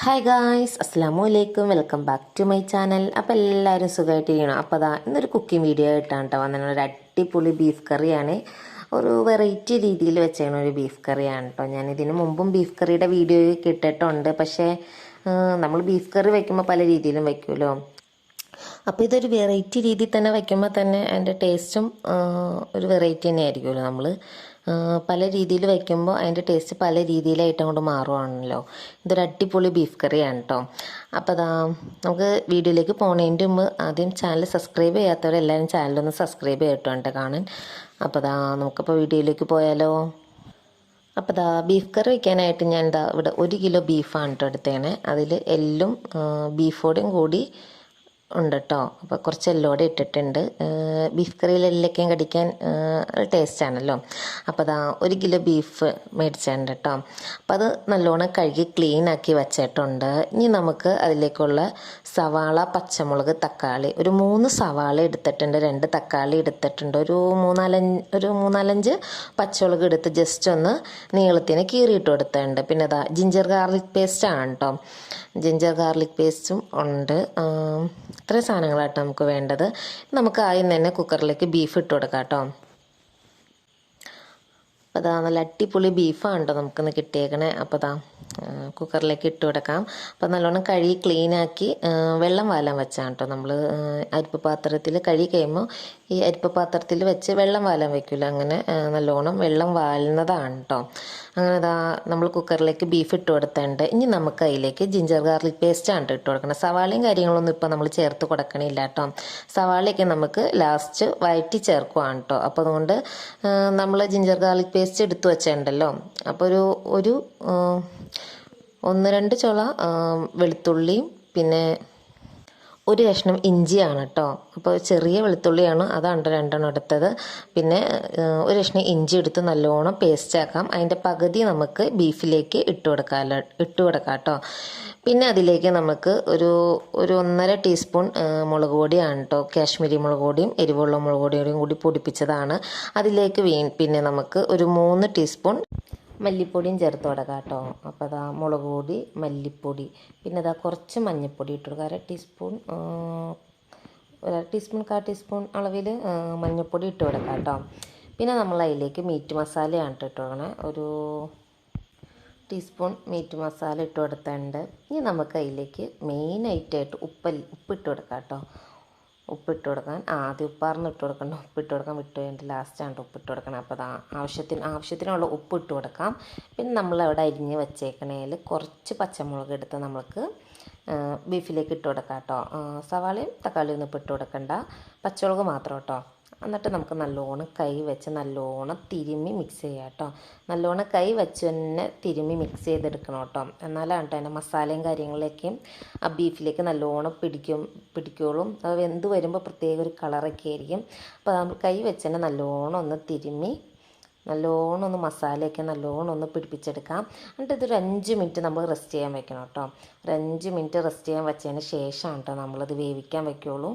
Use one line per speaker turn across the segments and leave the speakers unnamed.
Hi guys, അസ്സാമു അലൈക്കും. Welcome back to my channel. അപ്പോൾ എല്ലാവരും സുഖമായിട്ടിരിക്കണം. അപ്പോൾ അതാ ഇന്നൊരു കുക്കിംഗ് വീഡിയോ ആയിട്ടാണ് കേട്ടോ വന്നത്. ഒരു അടിപൊളി ബീഫ് കറിയാണ്. ഒരു വെറൈറ്റി രീതിയിൽ വെച്ചാണ് ഒരു ബീഫ് കറിയാണ് കേട്ടോ. ഞാൻ ഇതിന് മുമ്പും ബീഫ് കറിയുടെ വീഡിയോ ഇട്ടിട്ടുണ്ട്. പക്ഷേ നമ്മൾ ബീഫ് കറി വയ്ക്കുമ്പോൾ പല രീതിയിലും വയ്ക്കുമല്ലോ. അപ്പോൾ ഇതൊരു വെറൈറ്റി രീതിയിൽ തന്നെ വയ്ക്കുമ്പോൾ തന്നെ അതിൻ്റെ ടേസ്റ്റും ഒരു വെറൈറ്റി തന്നെ ആയിരിക്കുമല്ലോ. നമ്മൾ പല രീതിയിൽ വയ്ക്കുമ്പോൾ അതിൻ്റെ ടേസ്റ്റ് പല രീതിയിലായിട്ട് അങ്ങോട്ട് മാറുവാണല്ലോ. ഇതൊരു അടിപൊളി ബീഫ് കറിയാണ് കേട്ടോ. അപ്പോൾ അതാ നമുക്ക് വീഡിയോയിലേക്ക് പോകുന്നതിൻ്റെ മുമ്പ് ആദ്യം ചാനൽ സബ്സ്ക്രൈബ് ചെയ്യാത്തവരെല്ലാവരും ചാനലൊന്ന് സബ്സ്ക്രൈബ് ചെയ്തിട്ടുണ്ട് കാണാൻ. അപ്പോൾ അതാ നമുക്കപ്പോൾ വീഡിയോയിലേക്ക് പോയാലോ. അപ്പോൾ ദാ ബീഫ് കറി വയ്ക്കാനായിട്ട് ഞാൻ ഇവിടെ 1 കിലോ ബീഫാണ് കേട്ടോ എടുത്തേനെ. അതിൽ എല്ലും ബീഫോടും കൂടി ഉണ്ട് കേട്ടോ. അപ്പോൾ കുറച്ച് എല്ലോടെ ഇട്ടിട്ടുണ്ട്. ബീഫ് കറിയിൽ എല്ലൊക്കെയും കടിക്കാൻ ടേസ്റ്റാണല്ലോ. അപ്പോൾ അതാ 1 കിലോ ബീഫ് മേടിച്ചിട്ടുണ്ട് കേട്ടോ. അപ്പോൾ അത് നല്ലോണം കഴുകി ക്ലീനാക്കി വെച്ചിട്ടുണ്ട്. ഇനി നമുക്ക് അതിലേക്കുള്ള സവാള, പച്ചമുളക്, തക്കാളി ഒരു 3 സവാള എടുത്തിട്ടുണ്ട്, 2 തക്കാളി എടുത്തിട്ടുണ്ട്, ഒരു മൂന്നാലഞ്ച് പച്ചമുളക് എടുത്ത് ജസ്റ്റ് ഒന്ന് നീളത്തിന് കീറിയിട്ട് കൊടുത്തിട്ടുണ്ട്. പിന്നെ അതാ ജിഞ്ചർ ഗാർലിക് പേസ്റ്റാണ് കേട്ടോ. ജിഞ്ചർ ഗാർലിക് പേസ്റ്റും ഉണ്ട്. ഇത്രയും സാധനങ്ങളാട്ടോ നമുക്ക് വേണ്ടത്. നമുക്ക് ആദ്യം തന്നെ കുക്കറിലേക്ക് ബീഫ് ഇട്ട് കൊടുക്കാം കേട്ടോ. അപ്പോൾ അതാ നല്ല അടിപൊളി ബീഫാണ് കേട്ടോ നമുക്കിന്ന് കിട്ടിയേക്കണേ. അപ്പോൾ അതാ കുക്കറിലേക്ക് ഇട്ട് കൊടുക്കാം. അപ്പോൾ നല്ലോണം കഴുകി ക്ലീനാക്കി വെള്ളം വാലാൻ വെച്ചാണ് കേട്ടോ. നമ്മൾ അരിപ്പ് പാത്രത്തിൽ കഴുകി കഴിയുമ്പോൾ ഈ അരിപ്പ് പാത്രത്തിൽ വെച്ച് വെള്ളം വാലാൻ വെക്കില്ല, അങ്ങനെ നല്ലോണം വെള്ളം വാലുന്നതാണ് കേട്ടോ. അങ്ങനെ അതാ നമ്മൾ കുക്കറിലേക്ക് ബീഫ് ഇട്ട് കൊടുത്തിട്ടുണ്ട്. ഇനി നമുക്ക് അതിലേക്ക് ജിഞ്ചർ ഗാർലിക് പേസ്റ്റാണ് ഇട്ട് കൊടുക്കണം. സവാളയും കാര്യങ്ങളൊന്നും ഇപ്പോൾ നമ്മൾ ചേർത്ത് കൊടുക്കണില്ല കേട്ടോ. സവാളയൊക്കെ നമുക്ക് ലാസ്റ്റ് വഴറ്റി ചേർക്കുവാണ് കേട്ടോ. അപ്പോൾ അതുകൊണ്ട് നമ്മൾ ജിഞ്ചർ ഗാർലിക് പേസ്റ്റ് എടുത്തു വെച്ചിട്ടുണ്ടല്ലോ. അപ്പോൾ ഒരു 1-2 ചുള വെളുത്തുള്ളിയും പിന്നെ ഒരു കഷ്ണം ഇഞ്ചിയാണ് കേട്ടോ. അപ്പോൾ ചെറിയ വെളുത്തുള്ളിയാണ്, അതാണ് 2 എടുത്തത്. പിന്നെ ഒരു കഷ്ണം ഇഞ്ചി എടുത്ത് നല്ലോണം പേസ്റ്റ് ആക്കാം. അതിൻ്റെ പകുതി നമുക്ക് ബീഫിലേക്ക് ഇട്ട് കൊടുക്കാം കേട്ടോ. പിന്നെ അതിലേക്ക് നമുക്ക് ഒരു 1.5 ടീസ്പൂൺ മുളക് പൊടിയാണ് കേട്ടോ. കാശ്മീരി മുളക് പൊടിയും എരിവുള്ള മുളക് പൊടിയും കൂടി പൊടിപ്പിച്ചതാണ്. അതിലേക്ക് പിന്നെ നമുക്ക് ഒരു 3 ടീസ്പൂൺ മല്ലിപ്പൊടിയും ചേർത്ത് കൊടുക്കാം കേട്ടോ. അപ്പോൾ അതാ മുളക് പൊടി, മല്ലിപ്പൊടി, പിന്നെ അതാ കുറച്ച് മഞ്ഞൾപ്പൊടി ഇട്ട് കൊടുക്കുക. 1 ടീസ്പൂൺ 1 ടീസ്പൂൺ അളവിൽ മഞ്ഞൾപ്പൊടി ഇട്ട് കൊടുക്കാം കേട്ടോ. പിന്നെ നമ്മൾ അതിലേക്ക് മീറ്റ് മസാലയാണ് ഇട്ട് കൊടുക്കണേ. ഒരു ടീസ്പൂൺ മീറ്റ് മസാല ഇട്ട് കൊടുത്തിട്ടുണ്ട്. ഇനി നമുക്ക് അതിലേക്ക് മെയിനായിട്ടായിട്ട് ഉപ്പിട്ട് കൊടുക്കാം കേട്ടോ. ഉപ്പിട്ട് കൊടുക്കാൻ ആദ്യം ഉപ്പാർന്ന് ഇട്ട് കൊടുക്കണം. ഉപ്പിട്ട് കൊടുക്കാൻ വിട്ട് കഴിഞ്ഞിട്ട് ലാസ്റ്റാണ് ഉപ്പിട്ട് കൊടുക്കണം. അപ്പോൾ അത് ആവശ്യത്തിനുള്ള ഉപ്പിട്ട് കൊടുക്കാം. പിന്നെ നമ്മളവിടെ അരിഞ്ഞ് വെച്ചേക്കണേൽ കുറച്ച് പച്ചമുളക് എടുത്ത് നമുക്ക് ബീഫിലേക്ക് ഇട്ട് കൊടുക്കാം കേട്ടോ. സവാളയും തക്കാളിയും ഒന്നും ഇട്ട് കൊടുക്കണ്ട, പച്ചമുളക് മാത്രം കേട്ടോ. എന്നിട്ട് നമുക്ക് നല്ലോണം കൈ വെച്ച് നല്ലോണം തിരുമ്മി മിക്സ് ചെയ്യാം കേട്ടോ. നല്ലോണം കൈ വെച്ച് തന്നെ തിരുമ്മി മിക്സ് ചെയ്തെടുക്കണം കേട്ടോ. എന്നാലാണ് കേട്ടോ അതിൻ്റെ മസാലയും കാര്യങ്ങളിലേക്കും ആ ബീഫിലേക്ക് നല്ലോണം പിടിക്കുള്ളൂ. അത് വെന്ത് വരുമ്പോൾ പ്രത്യേക ഒരു കളറൊക്കെ ആയിരിക്കും. അപ്പോൾ നമ്മൾ കൈ വെച്ച് തന്നെ നല്ലോണം ഒന്ന് തിരുമ്മി നല്ലോണം ഒന്ന് മസാലയൊക്കെ നല്ലോണം ഒന്ന് പിടിപ്പിച്ചെടുക്കാം. എന്നിട്ട് ഇതൊരു 5 മിനിറ്റ് നമ്മൾ റെസ്റ്റ് ചെയ്യാൻ വെക്കണം കേട്ടോ. ഒരു 5 മിനിറ്റ് റെസ്റ്റ് ചെയ്യാൻ വെച്ചതിന് ശേഷമാണ് കേട്ടോ നമ്മളത് വേവിക്കാൻ വയ്ക്കുള്ളൂ.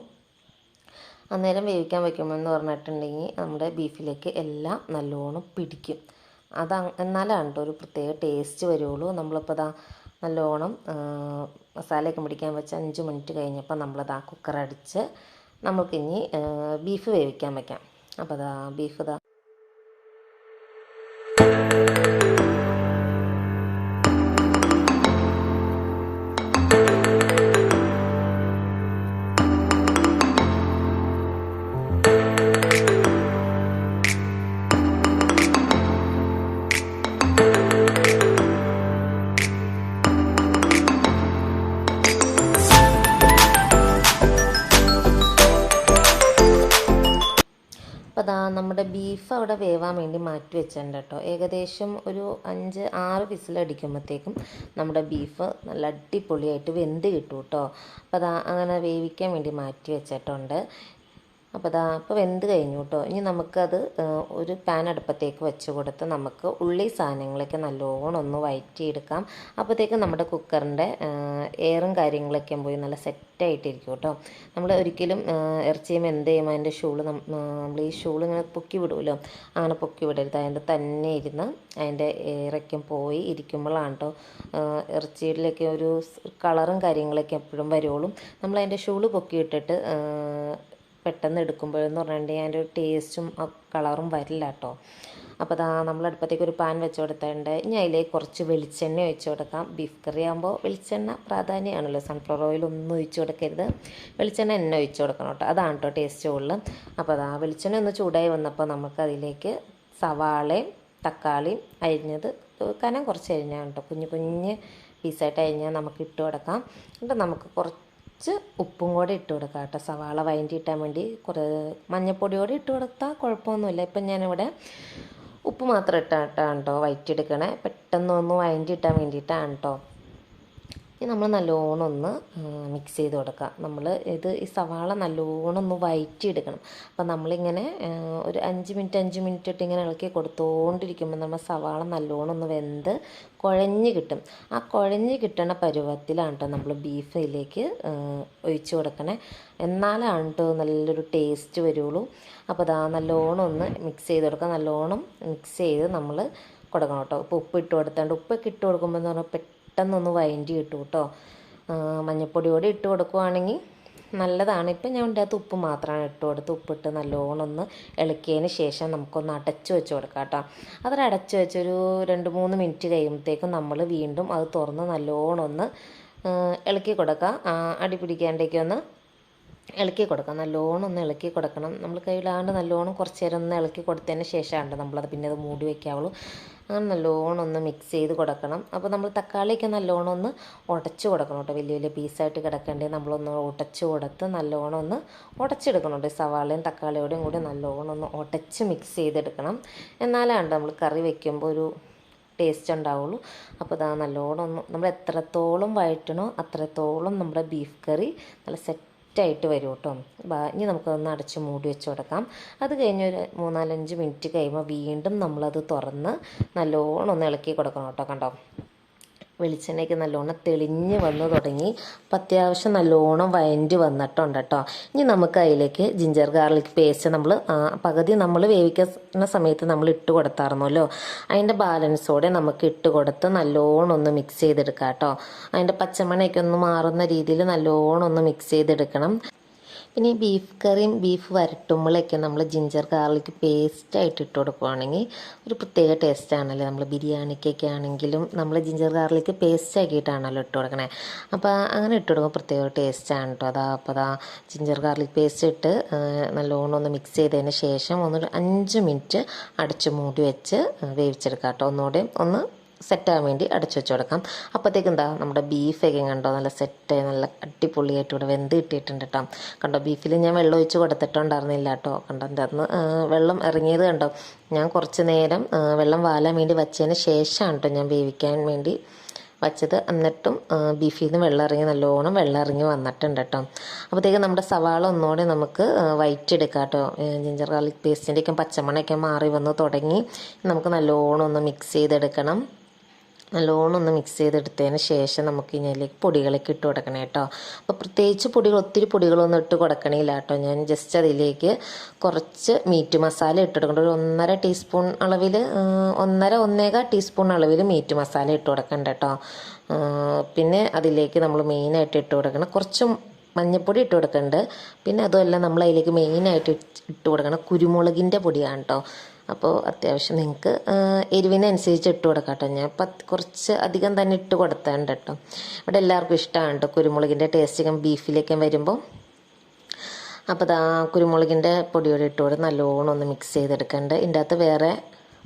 അന്നേരം വേവിക്കാൻ വയ്ക്കുമ്പോൾ എന്ന് പറഞ്ഞിട്ടുണ്ടെങ്കിൽ നമ്മുടെ ബീഫിലേക്ക് എല്ലാം നല്ലോണം പിടിക്കും. എന്നാലാണ് കേട്ടോ ഒരു പ്രത്യേക ടേസ്റ്റ് വരുള്ളൂ. നമ്മളിപ്പോൾ അതാ നല്ലോണം മസാലയൊക്കെ പിടിക്കാൻ വെച്ച് 5 മിനിറ്റ് കഴിഞ്ഞപ്പോൾ നമ്മളതാ കുക്കറടിച്ച് നമുക്കിനി ബീഫ് വേവിക്കാൻ വയ്ക്കാം. അപ്പോൾ അതാ ബീഫ് ഇതാ നമ്മുടെ ബീഫ് അവിടെ വേവാൻ വേണ്ടി മാറ്റി വെച്ചിട്ടുണ്ട് കേട്ടോ. ഏകദേശം ഒരു 5-6 വിസിലടിക്കുമ്പോഴത്തേക്കും നമ്മുടെ ബീഫ് നല്ല അടിപൊളിയായിട്ട് വെന്ത് കിട്ടും കേട്ടോ. അപ്പോൾ അങ്ങനെ വേവിക്കാൻ വേണ്ടി മാറ്റി വെച്ചിട്ടുണ്ട്. അപ്പോൾ അപ്പോൾ വെന്ത് കഴിഞ്ഞു കേട്ടോ. ഇനി നമുക്കത് ഒരു പാൻ അടുപ്പത്തേക്ക് വെച്ച് കൊടുത്ത് നമുക്ക് ഉള്ളി സാധനങ്ങളൊക്കെ നല്ലോണം ഒന്ന് വഴറ്റിയെടുക്കാം. അപ്പോഴത്തേക്ക് നമ്മുടെ കുക്കറിൻ്റെ എയറും കാര്യങ്ങളൊക്കെ പോയി നല്ല സെറ്റായിട്ടിരിക്കും കേട്ടോ. നമ്മൾ ഒരിക്കലും ഇറച്ചിയും എന്ത് ചെയ്യുമ്പോൾ അതിൻ്റെ ഷൂള് നമ്മൾ ഈ ഷൂൾ ഇങ്ങനെ പൊക്കി വിടുമല്ലോ, അങ്ങനെ പൊക്കി വിടരുത്. അതിൻ്റെ തന്നെ ഇരുന്ന് അതിൻ്റെ എയറൊക്കെ പോയി ഇരിക്കുമ്പോഴാണ് കേട്ടോ ഇറച്ചിയിലേക്ക് ഒരു കളറും കാര്യങ്ങളൊക്കെ എപ്പോഴും വരുള്ളൂ. നമ്മൾ അതിൻ്റെ ഷൂള് പൊക്കിയിട്ടിട്ട് പെട്ടെന്ന് എടുക്കുമ്പോഴെന്ന് പറഞ്ഞിട്ടുണ്ടെങ്കിൽ അതിൻ്റെ ഒരു ടേസ്റ്റും ആ കളറും വരില്ല കേട്ടോ. അപ്പോൾ നമ്മൾ അടുപ്പത്തേക്ക് ഒരു പാൻ വെച്ച് കൊടുത്തിട്ടുണ്ട്. ഇനി അതിലേക്ക് കുറച്ച് വെളിച്ചെണ്ണ ഒഴിച്ച് കൊടുക്കാം. ബീഫ് കറി ആകുമ്പോൾ വെളിച്ചെണ്ണ പ്രാധാന്യമാണല്ലോ, സൺഫ്ലവർ ഓയിൽ ഒന്നും ഒഴിച്ച് കൊടുക്കരുത്, വെളിച്ചെണ്ണ എണ്ണ ഒഴിച്ച് കൊടുക്കണം കേട്ടോ. അതാണ് കേട്ടോ ടേസ്റ്റ് കൂടുതൽ. അപ്പോൾ വെളിച്ചെണ്ണ ഒന്ന് ചൂടായി വന്നപ്പോൾ നമുക്ക് അതിലേക്ക് സവാളയും തക്കാളിയും അരിഞ്ഞത് കനം കുറച്ച് അരിഞ്ഞാൽ കേട്ടോ, കുഞ്ഞ് കുഞ്ഞ് പീസായിട്ട് അരിഞ്ഞാൽ നമുക്ക് ഇട്ട് കൊടുക്കാം. എന്നിട്ട് നമുക്ക് കുറച്ച് ഉപ്പും കൂടെ ഇട്ട് കൊടുക്കാം കേട്ടോ, സവാള വഴറ്റി ഇട്ടാൻ വേണ്ടി. മഞ്ഞൾപ്പൊടിയോടെ ഇട്ട് കൊടുത്താൽ കുഴപ്പമൊന്നുമില്ല. ഇപ്പം ഞാനിവിടെ ഉപ്പ് മാത്രം ഇട്ടാണ് കേട്ടോ വഴറ്റിയെടുക്കണേ, പെട്ടെന്നൊന്ന് വഴറ്റി ഇട്ടാൻ വേണ്ടിയിട്ടാണ് കേട്ടോ. ഇനി നമ്മൾ നല്ലോണം ഒന്ന് മിക്സ് ചെയ്ത് കൊടുക്കുക. നമ്മൾ ഈ സവാള നല്ലോണം ഒന്ന് വഴറ്റിയെടുക്കണം. അപ്പം നമ്മളിങ്ങനെ ഒരു 5 മിനിറ്റ് ഇട്ട് ഇങ്ങനെ ഇളക്കി കൊടുത്തുകൊണ്ടിരിക്കുമ്പോൾ നമ്മൾ സവാള നല്ലോണം ഒന്ന് വെന്ത് കുഴഞ്ഞ് കിട്ടും. ആ കുഴഞ്ഞ് കിട്ടണ പരുവത്തിലാണ് കേട്ടോ നമ്മൾ ബീഫിലേക്ക് ഒഴിച്ച് കൊടുക്കണേ. എന്നാലാണ് കേട്ടോ നല്ലൊരു ടേസ്റ്റ് വരുള്ളൂ. അപ്പോൾ നല്ലോണം ഒന്ന് മിക്സ് ചെയ്ത് കൊടുക്കുക. നല്ലോണം മിക്സ് ചെയ്ത് നമ്മൾ കൊടുക്കണം കേട്ടോ. ഇപ്പോൾ ഉപ്പ് ഇട്ട് കൊടുത്താണ്ട്, ഉപ്പൊക്കെ ഇട്ട് കൊടുക്കുമ്പോൾ എന്ന് പറഞ്ഞാൽ പെട്ടെന്നൊന്ന് വഴറ്റി കിട്ടും കേട്ടോ. മഞ്ഞൾപ്പൊടിയോടെ ഇട്ട് കൊടുക്കുവാണെങ്കിൽ നല്ലതാണ്. ഇപ്പം ഞാൻ ഇതിൻ്റെ അകത്ത് ഉപ്പ് മാത്രമാണ് ഇട്ട് കൊടുത്ത് ഉപ്പിട്ട് നല്ലോണം ഒന്ന് ഇളക്കിയതിന് ശേഷം നമുക്കൊന്ന് അടച്ച് വെച്ച് കൊടുക്കാം കേട്ടോ. അതൊരു അടച്ച് വെച്ചൊരു 2-3 മിനിറ്റ് കഴിയുമ്പോഴത്തേക്കും നമ്മൾ വീണ്ടും അത് തുറന്ന് നല്ലോണം ഒന്ന് ഇളക്കി കൊടുക്കുക. അടി പിടിക്കാണ്ടേക്കൊന്ന് ഇളക്കി കൊടുക്കാം. നല്ലോണം ഒന്ന് ഇളക്കി കൊടുക്കണം. നമ്മൾ കയ്യിലാണ്ട് നല്ലോണം കുറച്ച് നേരം ഒന്ന് ഇളക്കി കൊടുത്തതിന് ശേഷമാണ് നമ്മളത് പിന്നെ അത് മൂടി വയ്ക്കാവുള്ളൂ. അങ്ങനെ നല്ലോണം ഒന്ന് മിക്സ് ചെയ്ത് കൊടുക്കണം. അപ്പോൾ നമ്മൾ തക്കാളിയൊക്കെ നല്ലോണം ഒന്ന് ഉടച്ച് കൊടുക്കണം കേട്ടോ. വലിയ വലിയ പീസായിട്ട് കിടക്കേണ്ടത് നമ്മളൊന്ന് ഉടച്ച് കൊടുത്ത് നല്ലോണം ഒന്ന് ഉടച്ചെടുക്കണുണ്ട്. സവാളയും തക്കാളിയോടെയും കൂടി നല്ലോണം ഒന്ന് ഉടച്ച് മിക്സ് ചെയ്തെടുക്കണം. എന്നാലാണ് നമ്മൾ കറി വയ്ക്കുമ്പോൾ ഒരു ടേസ്റ്റ് ഉണ്ടാവുള്ളൂ. അപ്പോൾ നല്ലോണം ഒന്ന് നമ്മൾ എത്രത്തോളം വഴറ്റണോ അത്രത്തോളം നമ്മുടെ ബീഫ് കറി നല്ല സെറ്റായിട്ട് വരും കേട്ടോ. ഇനി നമുക്കതൊന്ന് അടച്ച് മൂടി വെച്ച് കൊടുക്കാം. അത് കഴിഞ്ഞ് ഒരു 3-4-5 മിനിറ്റ് കഴിയുമ്പോൾ വീണ്ടും നമ്മളത് തുറന്ന് നല്ലോണം ഒന്ന് ഇളക്കി കൊടുക്കണം കേട്ടോ. കണ്ടോ, വെളിച്ചെണ്ണയ്ക്ക് നല്ലോണം തെളിഞ്ഞ് വന്ന് തുടങ്ങി. അപ്പം അത്യാവശ്യം നല്ലോണം വഴറ്റി വന്നിട്ടുണ്ട് കേട്ടോ. ഇനി നമുക്ക് അതിലേക്ക് ജിഞ്ചർ ഗാർലിക് പേസ്റ്റ് നമ്മൾ പകുതി നമ്മൾ വേവിക്കുന്ന സമയത്ത് നമ്മൾ ഇട്ട് കൊടുത്തായിരുന്നല്ലോ, അതിൻ്റെ ബാലൻസോടെ നമുക്ക് ഇട്ട് കൊടുത്ത് നല്ലോണം ഒന്ന് മിക്സ് ചെയ്തെടുക്കാം കേട്ടോ. അതിൻ്റെ പച്ചമണയൊക്കെ ഒന്ന് മാറുന്ന രീതിയിൽ നല്ലോണം ഒന്ന് മിക്സ് ചെയ്തെടുക്കണം. പിന്നെ ഈ ബീഫ് കറിയും ബീഫ് വരട്ടുമ്പോഴൊക്കെ നമ്മൾ ജിഞ്ചർ ഗാർലിക് പേസ്റ്റായിട്ട് ഇട്ട് കൊടുക്കുകയാണെങ്കിൽ ഒരു പ്രത്യേക ടേസ്റ്റാണല്ലോ. നമ്മൾ ബിരിയാണിക്കൊക്കെ ആണെങ്കിലും നമ്മൾ ജിഞ്ചർ ഗാർലിക് പേസ്റ്റ് ആക്കിയിട്ടാണല്ലോ ഇട്ട് കൊടുക്കണേ. അപ്പോൾ അങ്ങനെ ഇട്ട് കൊടുക്കുമ്പോൾ പ്രത്യേക ടേസ്റ്റാണ് കേട്ടോ. അപ്പോൾ ജിഞ്ചർ ഗാർലിക് പേസ്റ്റ് ഇട്ട് നല്ലോണം ഒന്ന് മിക്സ് ചെയ്തതിന് ശേഷം ഒരു 5 മിനിറ്റ് അടച്ച് മൂടി വെച്ച് വേവിച്ചെടുക്കാം കേട്ടോ. ഒന്നുകൂടെ ഒന്ന് സെറ്റാകാൻ വേണ്ടി അടച്ചു വെച്ച് കൊടുക്കാം. അപ്പോഴത്തേക്ക് നമ്മുടെ ബീഫൊക്കെ കണ്ടോ നല്ല സെറ്റായി നല്ല അടിപൊളിയായിട്ട് ഇവിടെ വെന്ത് കിട്ടിയിട്ടുണ്ട് കേട്ടോ. കണ്ടോ, ബീഫിൽ ഞാൻ വെള്ളം ഒഴിച്ച് കൊടുത്തിട്ടുണ്ടായിരുന്നില്ല കേട്ടോ. കണ്ടോ, എൻ്റെ അന്ന് വെള്ളം ഇറങ്ങിയത് കണ്ടോ. ഞാൻ കുറച്ച് നേരം വെള്ളം വാലാൻ വേണ്ടി വച്ചതിന് ശേഷമാണ് കേട്ടോ ഞാൻ വേവിക്കാൻ വേണ്ടി വച്ചത്. എന്നിട്ടും ബീഫിൽ നിന്ന് നല്ലോണം വെള്ളം ഇറങ്ങി വന്നിട്ടുണ്ട് കേട്ടോ. അപ്പോഴത്തേക്കും നമ്മുടെ സവാള ഒന്നുകൂടെ നമുക്ക് വഴറ്റിയെടുക്കാം കേട്ടോ. ജിഞ്ചർ ഗാർലിക് പേസ്റ്റിൻ്റെയൊക്കെ പച്ചമണയൊക്കെ മാറി വന്ന് തുടങ്ങി. നമുക്ക് നല്ലോണം ഒന്ന് മിക്സ് ചെയ്തെടുക്കണം. നല്ലോണം ഒന്ന് മിക്സ് ചെയ്തെടുത്തതിന് ശേഷം നമുക്ക് ഇതിലേക്ക് പൊടികളൊക്കെ ഇട്ട് കൊടുക്കണം കേട്ടോ. അപ്പോൾ പ്രത്യേകിച്ച് ഒത്തിരി പൊടികളൊന്നും ഇട്ട് കൊടുക്കണില്ല കേട്ടോ. ഞാൻ ജസ്റ്റ് അതിലേക്ക് കുറച്ച് മീറ്റ് മസാല ഇട്ട് കൊടുക്കണം. ഒരു 1.5 ടീസ്പൂൺ അളവിൽ 1.5 ടീസ്പൂൺ അളവിൽ മീറ്റ് മസാല ഇട്ട് കൊടുക്കണ്ട കേട്ടോ. പിന്നെ അതിലേക്ക് നമ്മൾ മെയിനായിട്ട് ഇട്ട് കൊടുക്കണം കുറച്ച് മഞ്ഞൾപ്പൊടി ഇട്ട് കൊടുക്കുന്നുണ്ട്. പിന്നെ അതുമല്ല നമ്മൾ അതിലേക്ക് മെയിനായിട്ട് ഇട്ട് കൊടുക്കണം കുരുമുളകിൻ്റെ പൊടിയാണ് കേട്ടോ. അപ്പോൾ അത്യാവശ്യം നിങ്ങൾക്ക് എരിവിനനുസരിച്ച് ഇട്ട് കൊടുക്കാം കേട്ടോ. ഞാൻ കുറച്ച് അധികം തന്നെ ഇട്ട് കൊടുത്താണ്ട് കേട്ടോ. ഇവിടെ എല്ലാവർക്കും ഇഷ്ടമാണ് കേട്ടോ കുരുമുളകിൻ്റെ ടേസ്റ്റ് ബീഫിലേക്ക് വരുമ്പോൾ. അപ്പോൾ കുരുമുളകിൻ്റെ പൊടിയോടെ ഇട്ട് കൊടുത്ത് നല്ലോണം ഒന്ന് മിക്സ് ചെയ്തെടുക്കേണ്ടത്. ഇതിൻ്റെ അകത്ത് വേറെ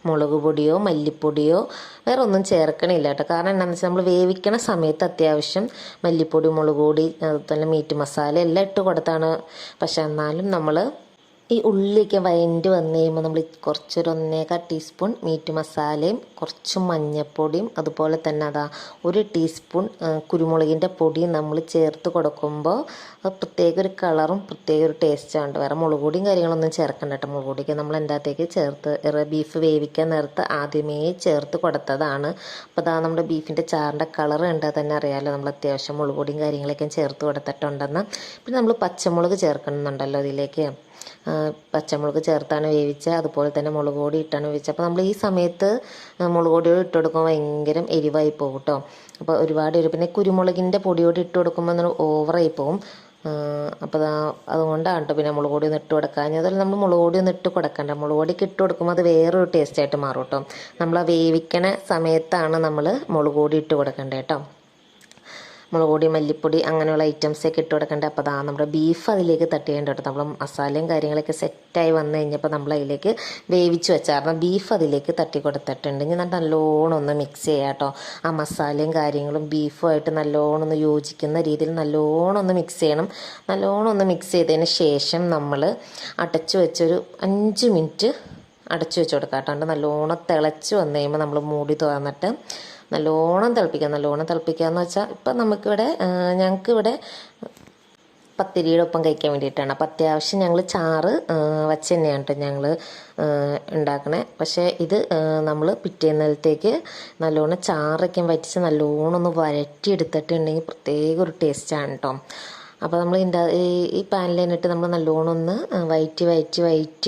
മുളക് പൊടിയോ മല്ലിപ്പൊടിയോ വേറെ ഒന്നും ചേർക്കണില്ല കേട്ടോ. കാരണം എന്താണെന്ന് വെച്ചാൽ നമ്മൾ വേവിക്കണ സമയത്ത് അത്യാവശ്യം മല്ലിപ്പൊടി മുളക് പൊടി അതുപോലെ മീറ്റ് മസാല എല്ലാം ഇട്ട് കൊടുത്താണ്. പക്ഷെ എന്നാലും നമ്മൾ ഈ ഉള്ളിയൊക്കെ വഴണ്ട് വന്നു കഴിയുമ്പോൾ നമ്മൾ കുറച്ചൊരു 1.25 ടീസ്പൂൺ മീറ്റ് മസാലയും കുറച്ച് മഞ്ഞൾപ്പൊടിയും അതുപോലെ തന്നെ അതാ 1 ടീസ്പൂൺ കുരുമുളകിൻ്റെ പൊടിയും നമ്മൾ ചേർത്ത് കൊടുക്കുമ്പോൾ പ്രത്യേക ഒരു കളറും പ്രത്യേക ഒരു ടേസ്റ്റാണ്. വേറെ മുളക് പൊടിയും കാര്യങ്ങളൊന്നും ചേർക്കണ്ട കേട്ടോ. മുളക് പൊടിയൊക്കെ നമ്മൾ എൻ്റെ അകത്തേക്ക് ചേർത്ത് ബീഫ് വേവിക്കാൻ നേരത്ത് ആദ്യമേ ചേർത്ത് കൊടുത്തതാണ്. അപ്പോൾ അതാ നമ്മുടെ ബീഫിൻ്റെ ചാറിൻ്റെ കളർ കണ്ടാൽ തന്നെ അറിയാമല്ലോ നമ്മൾ അത്യാവശ്യം മുളക് പൊടിയും കാര്യങ്ങളൊക്കെ ചേർത്ത് കൊടുത്തിട്ടുണ്ടെന്ന്. പിന്നെ നമ്മൾ പച്ചമുളക് ചേർക്കുന്നുണ്ടല്ലോ ഇതിലേക്ക്. പച്ചമുളക് ചേർത്താണ് വേവിച്ചത്, അതുപോലെ തന്നെ മുളക് പൊടി ഇട്ടാണ് വേവിച്ചത്. അപ്പോൾ നമ്മൾ ഈ സമയത്ത് മുളക് പൊടിയോട് ഇട്ട് കൊടുക്കുമ്പോൾ ഭയങ്കര എരിവായി പോകും കേട്ടോ. അപ്പോൾ ഒരുപാട് എരിവ്. പിന്നെ കുരുമുളകിൻ്റെ പൊടിയോട് ഇട്ട് കൊടുക്കുമ്പോൾ ഓവറായി പോകും. അപ്പോൾ അതുകൊണ്ടാണ് കേട്ടോ പിന്നെ മുളക് പൊടി ഒന്ന് ഇട്ട് കൊടുക്കാൻ. അതുപോലെ നമ്മൾ മുളക് പൊടി ഒന്ന് ഇട്ട് കൊടുക്കണ്ട. മുളക് പൊടിക്ക് ഇട്ട് കൊടുക്കുമ്പോൾ അത് വേറൊരു ടേസ്റ്റായിട്ട് മാറും കേട്ടോ. നമ്മൾ ആ വേവിക്കണ സമയത്താണ് നമ്മൾ മുളക് പൊടി ഇട്ട് കൊടുക്കേണ്ടത് കേട്ടോ. മുളക് പൊടി, മല്ലിപ്പൊടി അങ്ങനെയുള്ള ഐറ്റംസൊക്കെ ഇട്ട് കൊടുക്കേണ്ടത്. അപ്പോൾ നമ്മുടെ ബീഫ് അതിലേക്ക് തട്ടിയേണ്ട കേട്ടോ. നമ്മൾ മസാലയും കാര്യങ്ങളൊക്കെ സെറ്റായി വന്നു കഴിഞ്ഞപ്പോൾ നമ്മൾ അതിലേക്ക് വേവിച്ച് വെച്ചായിരുന്നു ബീഫ് അതിലേക്ക് തട്ടി കൊടുത്തിട്ടുണ്ട്. ഇനി നല്ലോണം ഒന്ന് മിക്സ് ചെയ്യാം കേട്ടോ. ആ മസാലയും കാര്യങ്ങളും ബീഫുമായിട്ട് നല്ലോണം ഒന്ന് യോജിക്കുന്ന രീതിയിൽ നല്ലോണം ഒന്ന് മിക്സ് ചെയ്യണം. നല്ലോണം ഒന്ന് മിക്സ് ചെയ്തതിന് ശേഷം നമ്മൾ അടച്ചു വെച്ചൊരു 5 മിനിറ്റ് അടച്ചു വെച്ച് കൊടുക്കാം കേട്ടോ. നല്ലോണം തിളച്ച് വന്നു കഴിയുമ്പോൾ നമ്മൾ മൂടി തുറന്നിട്ട് നല്ലോണം തിളപ്പിക്കുക. നല്ലോണം തിളപ്പിക്കുക എന്ന് വെച്ചാൽ ഇപ്പം ഞങ്ങൾക്കിവിടെ പത്തിരിയുടെ ഒപ്പം കഴിക്കാൻ വേണ്ടിയിട്ടാണ്. അപ്പം അത്യാവശ്യം ഞങ്ങൾ ചാറ് വച്ച് തന്നെയാണ് കേട്ടോ ഞങ്ങൾ ഉണ്ടാക്കണേ. പക്ഷേ ഇത് നമ്മൾ പിറ്റേന്നലത്തേക്ക് നല്ലോണം ചാറൊക്കെ വറ്റിച്ച് നല്ലോണം ഒന്ന് വരട്ടിയെടുത്തിട്ടുണ്ടെങ്കിൽ പ്രത്യേക ഒരു ടേസ്റ്റാണ് കേട്ടോ. അപ്പോൾ നമ്മൾ ഈ പാനിൽ തന്നിട്ട് നമ്മൾ നല്ലോണം ഒന്ന് വയറ്റി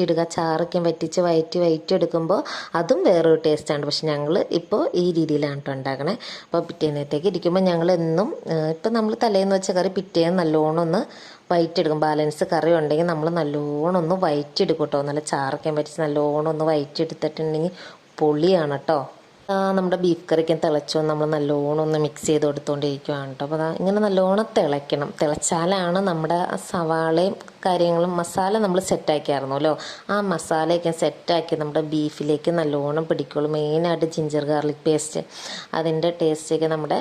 ഇടുക. ചാറൊക്കെ വറ്റിച്ച് വയറ്റി എടുക്കുമ്പോൾ അതും വേറൊരു ടേസ്റ്റാണ്. പക്ഷെ ഞങ്ങൾ ഇപ്പോൾ ഈ രീതിയിലാണ് കേട്ടോ ഉണ്ടാക്കണേ. അപ്പോൾ പിറ്റേന്നത്തേക്ക് ഇരിക്കുമ്പോൾ ഞങ്ങൾ എന്നും ഇപ്പം നമ്മൾ തലേന്ന് വെച്ച കറി പിറ്റേന്ന് നല്ലോണം ഒന്ന് വയറ്റിയെടുക്കും. ബാലൻസ് കറി ഉണ്ടെങ്കിൽ നമ്മൾ നല്ലോണം ഒന്ന് വയറ്റിയെടുക്കും കേട്ടോ. നല്ല ചാറൊക്കെ വറ്റിച്ച് നല്ലോണം ഒന്ന് വയറ്റിയെടുത്തിട്ടുണ്ടെങ്കിൽ പൊളിയാണ് കേട്ടോ. നമ്മുടെ ബീഫ് കറിക്ക് തിളച്ചു നമ്മൾ നല്ലോണം ഒന്ന് മിക്സ് ചെയ്ത് കൊടുത്തുകൊണ്ടിരിക്കുകയാണ് കേട്ടോ. അപ്പോൾ ഇങ്ങനെ നല്ലോണം തിളയ്ക്കണം. തിളച്ചാലാണ് നമ്മുടെ സവാളയും കാര്യങ്ങളും മസാല നമ്മൾ സെറ്റാക്കിയായിരുന്നല്ലോ, ആ മസാലയൊക്കെ സെറ്റാക്കി നമ്മുടെ ബീഫിലേക്ക് നല്ലോണം പിടിക്കുള്ളൂ. മെയിനായിട്ട് ജിഞ്ചർ ഗാർലിക് പേസ്റ്റ് അതിൻ്റെ ടേസ്റ്റൊക്കെ നമ്മുടെ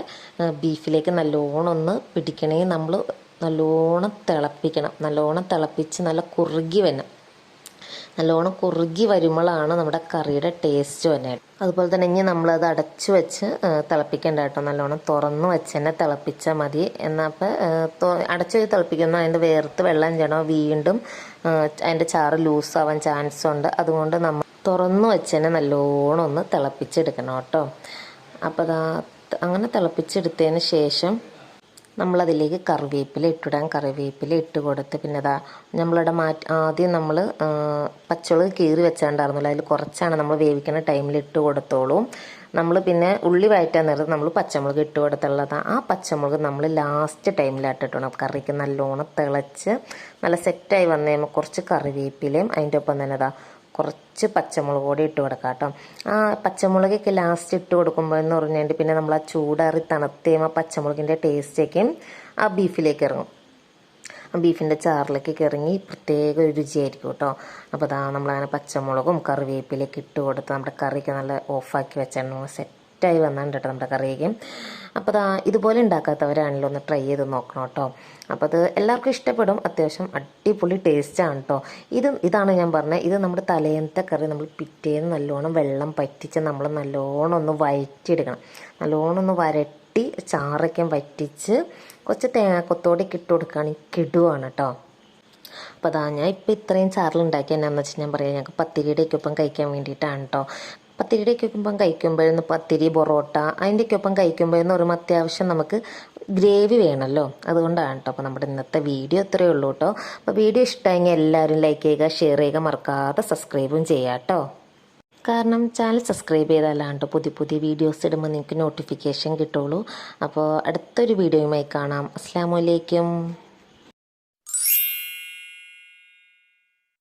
ബീഫിലേക്ക് നല്ലോണം ഒന്ന് പിടിക്കണമെങ്കിൽ നമ്മൾ നല്ലോണം തിളപ്പിക്കണം. നല്ലോണം തിളപ്പിച്ച് നല്ല കുറുകി വരുമ്പോഴാണ് നമ്മുടെ കറിയുടെ ടേസ്റ്റ് തന്നെ. അതുപോലെ തന്നെ ഇനി നമ്മളത് അടച്ചു വെച്ച് തിളപ്പിക്കേണ്ട കേട്ടോ. നല്ലോണം തുറന്ന് വെച്ച് തന്നെ തിളപ്പിച്ചാൽ മതി. എന്നാൽ അപ്പോൾ അടച്ചു വെച്ച് തിളപ്പിക്കുന്ന അതിൻ്റെ വേർത്ത് വെള്ളം ചെയ്യണം. വീണ്ടും അതിൻ്റെ ചാറ് ലൂസാവാൻ ചാൻസ് ഉണ്ട്. അതുകൊണ്ട് നമ്മൾ തുറന്ന് വെച്ച് തന്നെ നല്ലോണം ഒന്ന് തിളപ്പിച്ചെടുക്കണം കേട്ടോ. അപ്പോൾ അങ്ങനെ തിളപ്പിച്ചെടുത്തതിന് ശേഷം നമ്മളതിലേക്ക് കറിവേപ്പില ഇട്ടിടാം. കറിവേപ്പില ഇട്ട് കൊടുത്ത് പിന്നെ നമ്മളിവിടെ ആദ്യം നമ്മൾ പച്ചമുളക് കീറി വെച്ചാണ്ടായിരുന്നല്ലോ, അതിൽ കുറച്ചാണ് നമ്മൾ വേവിക്കുന്ന ടൈമിൽ ഇട്ട് കൊടുത്തോളൂ. നമ്മൾ പിന്നെ ഉള്ളി വഴറ്റാൻ നേരത്ത് നമ്മൾ പച്ചമുളക് ഇട്ട് കൊടുത്തുള്ളത്. ആ പച്ചമുളക് നമ്മൾ ലാസ്റ്റ് ടൈമിലായിട്ടിട്ടണം. കറിക്ക് നല്ലോണം തിളച്ച് നല്ല സെറ്റായി വന്നു കഴിയുമ്പോൾ കുറച്ച് കറിവേപ്പിലയും അതിൻ്റെ ഒപ്പം തന്നെ കുറച്ച് പച്ചമുളക് കൂടി ഇട്ട് കൊടുക്കാം കേട്ടോ. ആ പച്ചമുളകൊക്കെ ലാസ്റ്റ് ഇട്ട് കൊടുക്കുമ്പോൾ എന്ന് പറഞ്ഞാൽ പിന്നെ നമ്മൾ ആ ചൂടാറി തണുത്തേയും ആ പച്ചമുളകിൻ്റെ ടേസ്റ്റൊക്കെ ആ ബീഫിലേക്ക് ഇറങ്ങും. ബീഫിൻ്റെ ചാറിലേക്ക് ഇറങ്ങി പ്രത്യേക ഒരു രുചിയായിരിക്കും കേട്ടോ. അപ്പോൾ നമ്മളങ്ങനെ പച്ചമുളകും കറിവേപ്പിലേക്ക് ഇട്ട് കൊടുത്ത് നമ്മുടെ കറിക്ക് നല്ല ഓഫാക്കി വെച്ചാൽ സെറ്റായി വന്നിട്ടുണ്ട് കേട്ടോ നമ്മുടെ കറിക്ക്. അപ്പോൾ ഇതുപോലെ ഉണ്ടാക്കാത്തവരാണല്ലോ ഒന്ന് ട്രൈ ചെയ്ത് നോക്കണം കേട്ടോ. അപ്പോൾ അത് എല്ലാവർക്കും ഇഷ്ടപ്പെടും. അത്യാവശ്യം അടിപൊളി ടേസ്റ്റാണ് കേട്ടോ. ഇതാണ് ഞാൻ പറഞ്ഞത്. ഇത് നമ്മുടെ തലേന്നത്തെ കറി നമ്മൾ പിറ്റേന്ന് നല്ലോണം വെള്ളം പറ്റിച്ച് നമ്മൾ നല്ലോണം ഒന്ന് വഴറ്റിയെടുക്കണം. നല്ലോണം ഒന്ന് വരട്ടി ചാറൊക്കെ വറ്റിച്ച് കുറച്ച് തേങ്ങാക്കൊത്തോടെ ഇട്ട് കൊടുക്കുകയാണെങ്കിൽ കിടുവാണ് കേട്ടോ. അപ്പോൾ ഞാൻ ഇപ്പോൾ ഇത്രയും ചാറിലുണ്ടാക്കി എന്നാന്ന് വെച്ചാൽ ഞാൻ പറയാം, ഞങ്ങൾക്ക് പത്തിരിയുടെയൊക്കെ ഒപ്പം കഴിക്കാൻ വേണ്ടിയിട്ടാണ് കേട്ടോ. പത്തിരിയുടെയൊക്കെ ഒപ്പം കഴിക്കുമ്പോഴേന്ന് പത്തിരി പൊറോട്ട അതിൻ്റെയൊക്കെ ഒപ്പം കഴിക്കുമ്പോഴേന്ന് ഒരു അത്യാവശ്യം നമുക്ക് ഗ്രേവി വേണമല്ലോ, അതുകൊണ്ടാണ് കേട്ടോ. അപ്പോൾ നമ്മുടെ ഇന്നത്തെ വീഡിയോ ഇത്രയേ ഉള്ളൂ കേട്ടോ. അപ്പോൾ വീഡിയോ ഇഷ്ടമായെങ്കിൽ എല്ലാവരും ലൈക്ക് ചെയ്യുക, ഷെയർ ചെയ്യുക, മറക്കാതെ സബ്സ്ക്രൈബും ചെയ്യുക കേട്ടോ. കാരണം ചാനൽ സബ്സ്ക്രൈബ് ചെയ്താലാണ്ട് പുതിയ വീഡിയോസ് ഇടുമ്പോൾ നിങ്ങൾക്ക് നോട്ടിഫിക്കേഷൻ കിട്ടുള്ളൂ. അപ്പോൾ അടുത്തൊരു വീഡിയോയുമായി കാണാം. അസ്സലാമു അലൈക്കും.